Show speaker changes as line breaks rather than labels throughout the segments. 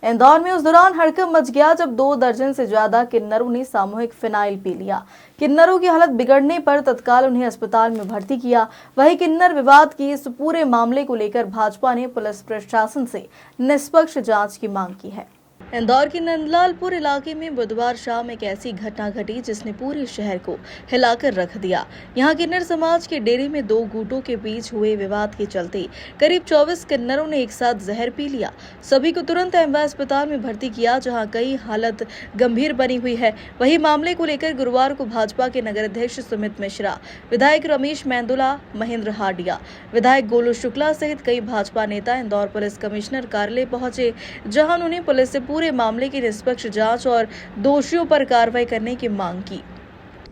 इंदौर में उस दौरान हड़कंप मच गया जब 2 दर्जन से ज्यादा किन्नरों ने सामूहिक फिनाइल पी लिया। किन्नरों की हालत बिगड़ने पर तत्काल उन्हें अस्पताल में भर्ती किया। वहीं किन्नर विवाद की इस पूरे मामले को लेकर भाजपा ने पुलिस प्रशासन से निष्पक्ष जांच की मांग की है। इंदौर के नंदलालपुर इलाके में बुधवार शाम एक ऐसी घटना घटी जिसने पूरे शहर को हिलाकर रख दिया। यहां किन्नर समाज के डेरे में 2 गुटों के बीच हुए विवाद के चलते करीब 24 किन्नरों ने एक साथ जहर पी लिया। सभी को तुरंत एमवा अस्पताल में भर्ती किया, जहां कई हालत गंभीर बनी हुई है। वहीं मामले को लेकर गुरुवार को भाजपा के नगर अध्यक्ष सुमित मिश्रा, विधायक रमेश मेंदुला, महेंद्र हाडिया, विधायक गोलू शुक्ला सहित कई भाजपा नेता इंदौर पुलिस कमिश्नर कार्यालय पहुंचे, जहां उन्होंने पुलिस से पूरे मामले की निष्पक्ष जांच और दोषियों पर कार्रवाई करने की मांग की।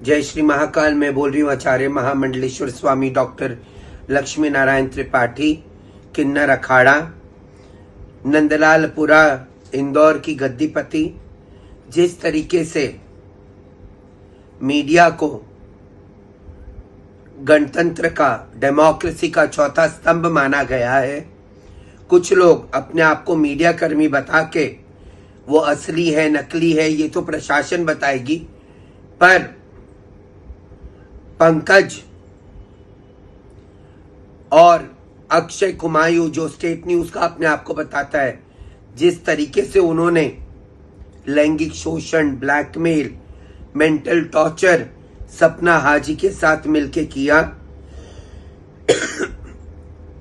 जय श्री महाकाल। मैं बोल रही हूँ आचार्य महामंडलेश्वर स्वामी डॉक्टर लक्ष्मी नारायण त्रिपाठी, किन्नर अखाड़ा, नंदलालपुरा, इंदौर की गद्दीपति। जिस तरीके से मीडिया को गणतंत्र का, डेमोक्रेसी का चौथा स्तंभ माना गया है, कुछ लोग अपने आप को मीडिया कर्मी बता के वो असली है नकली है ये तो प्रशासन बताएगी, पर पंकज और अक्षय कुमायूं जो स्टेट न्यूज का अपने आप को बताता है, जिस तरीके से उन्होंने लैंगिक शोषण, ब्लैकमेल, मेंटल टॉर्चर सपना हाजी के साथ मिलके किया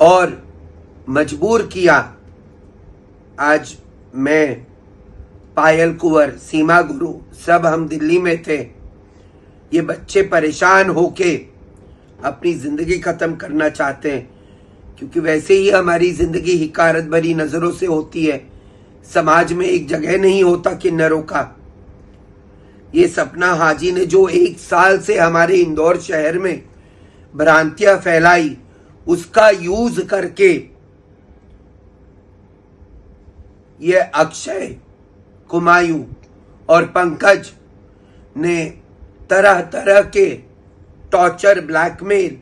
और मजबूर किया। आज मैं, पायल कुंवर, सीमा गुरु, सब हम दिल्ली में थे। ये बच्चे परेशान होके अपनी जिंदगी खत्म करना चाहते हैं, क्योंकि वैसे ही हमारी जिंदगी हिकारत भरी नजरों से होती है। समाज में एक जगह नहीं होता किन्नरों का। ये सपना हाजी ने जो 1 साल से हमारे इंदौर शहर में भ्रांतियां फैलाई, उसका यूज करके ये अक्षय कुमायूं और पंकज ने तरह तरह के टॉर्चर, ब्लैकमेल,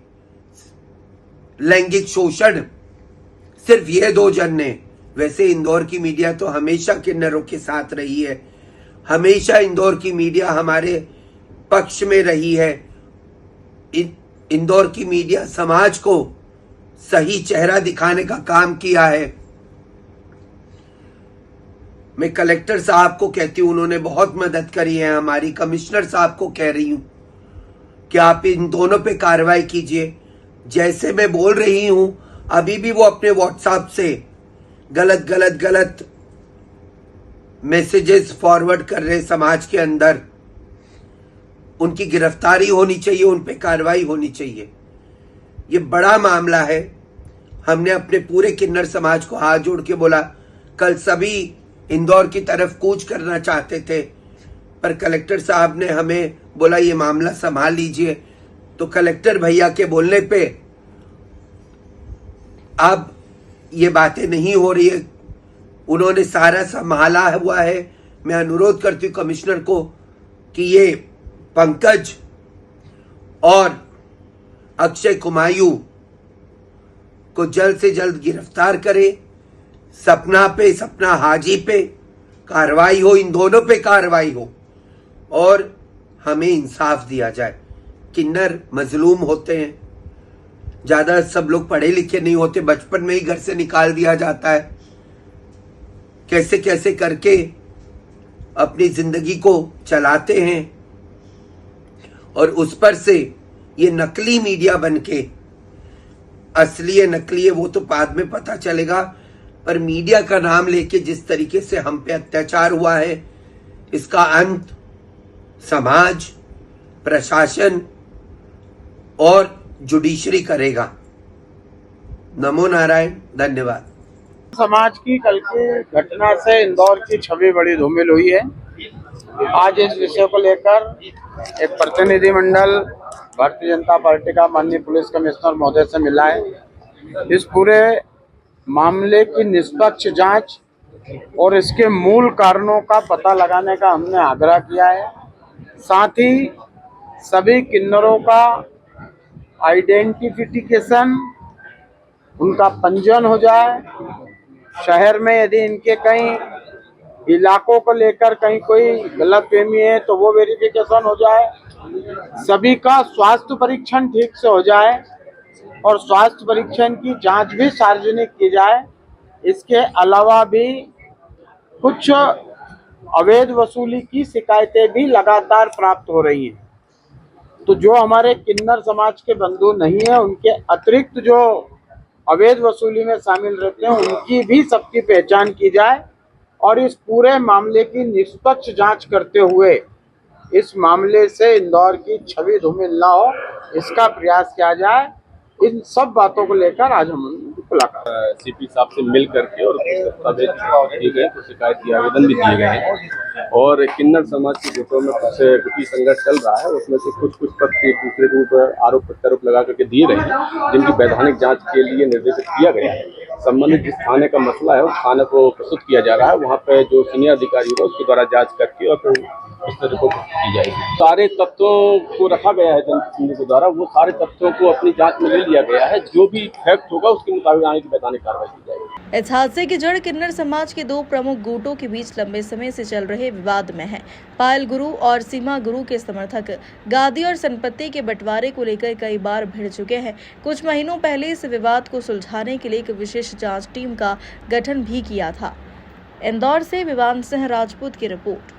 लैंगिक शोषण सिर्फ ये 2 जन ने। वैसे इंदौर की मीडिया तो हमेशा किन्नरों के साथ रही है, हमेशा इंदौर की मीडिया हमारे पक्ष में रही है। इंदौर की मीडिया समाज को सही चेहरा दिखाने का काम किया है। मैं कलेक्टर साहब को कहती हूँ, उन्होंने बहुत मदद करी है हमारी। कमिश्नर साहब को कह रही हूँ कि आप इन दोनों पे कार्रवाई कीजिए। जैसे मैं बोल रही हूँ, अभी भी वो अपने व्हाट्सएप से गलत मैसेजेस फॉरवर्ड कर रहे समाज के अंदर। उनकी गिरफ्तारी होनी चाहिए, उन पे कार्रवाई होनी चाहिए। ये बड़ा मामला है। हमने अपने पूरे किन्नर समाज को हाथ जोड़ के बोला, कल सभी इंदौर की तरफ कूच करना चाहते थे, पर कलेक्टर साहब ने हमें बोला ये मामला संभाल लीजिए। तो कलेक्टर भैया के बोलने पे अब ये बातें नहीं हो रही है। उन्होंने सारा संभाला हुआ है। मैं अनुरोध करती हूँ कमिश्नर को कि ये पंकज और अक्षय कुमायूं को जल्द से जल्द गिरफ्तार करे। सपना हाजी पे कार्रवाई हो, इन दोनों पे कार्रवाई हो और हमें इंसाफ दिया जाए। किन्नर मजलूम होते हैं, ज्यादा सब लोग पढ़े लिखे नहीं होते, बचपन में ही घर से निकाल दिया जाता है। कैसे कैसे करके अपनी जिंदगी को चलाते हैं और उस पर से ये नकली मीडिया बनके, असली है नकली है वो तो बाद में पता चलेगा, पर मीडिया का नाम लेके जिस तरीके से हम पे अत्याचार हुआ है, इसका अंत समाज, प्रशासन और जुडिशरी करेगा। नमो नारायण, धन्यवाद।
समाज की कल की घटना से इंदौर की छवि बड़ी धूमिल हुई है। आज इस विषय को लेकर एक प्रतिनिधिमंडल भारतीय जनता पार्टी का माननीय पुलिस कमिश्नर महोदय से मिला है। इस पूरे मामले की निष्पक्ष जांच और इसके मूल कारणों का पता लगाने का हमने आग्रह किया है। साथ ही सभी किन्नरों का आइडेंटिफिकेशन, उनका पंजीयन हो जाए। शहर में यदि इनके कहीं इलाकों को लेकर कहीं कोई गलतफहमी है तो वो वेरिफिकेशन हो जाए, सभी का स्वास्थ्य परीक्षण ठीक से हो जाए और स्वास्थ्य परीक्षण की जांच भी सार्वजनिक की जाए। इसके अलावा भी कुछ अवैध वसूली की शिकायतें भी लगातार प्राप्त हो रही हैं। तो जो हमारे किन्नर समाज के बंधु नहीं है, उनके अतिरिक्त जो अवैध वसूली में शामिल रहते हैं, उनकी भी सबकी पहचान की जाए और इस पूरे मामले की निष्पक्ष जांच करते हुए इस मामले से इंदौर की छवि धूमिल न हो, इसका प्रयास किया जाए। इन सब बातों को लेकर आज हम मुलाकात
सीपी साहब से मिल करके और कुछ दस्तावेज दिए गए, कुछ शिकायत के आवेदन भी दिए गए हैं और किन्नर समाज के गुटों में कुछ गुटी संघर्ष चल रहा है। उसमें से कुछ तथ्य दूसरे के ऊपर आरोप प्रत्यारोप लगा करके दिए गए हैं, जिनकी वैधानिक जांच के लिए निर्देशित किया गया है। संबंधित जिस थाने का मसला है उस थाने को प्रस्तुत किया जा रहा है, वहाँ पे जो सीनियर अधिकारी होगा उसके द्वारा जाँच करके और फिर उस तरह रिपोर्ट की जाएगी। सारे तथ्यों को रखा गया है जनप्रतिनिधियों के द्वारा, वो सारे तथ्यों को अपनी जांच में ले लिया गया है। जो भी फैक्ट होगा उसके मुताबिक आगे की वैधानिक कार्रवाई की जाएगी।
इस हादसे की जड़ किन्नर समाज के दो प्रमुख गुटों के बीच लंबे समय से चल रहे विवाद में है। पायल गुरु और सीमा गुरु के समर्थक गादी और संपत्ति के बंटवारे को लेकर कई बार भिड़ चुके हैं। कुछ महीनों पहले इस विवाद को सुलझाने के लिए एक विशेष जांच टीम का गठन भी किया था। इंदौर से विवान सिंह राजपूत की रिपोर्ट।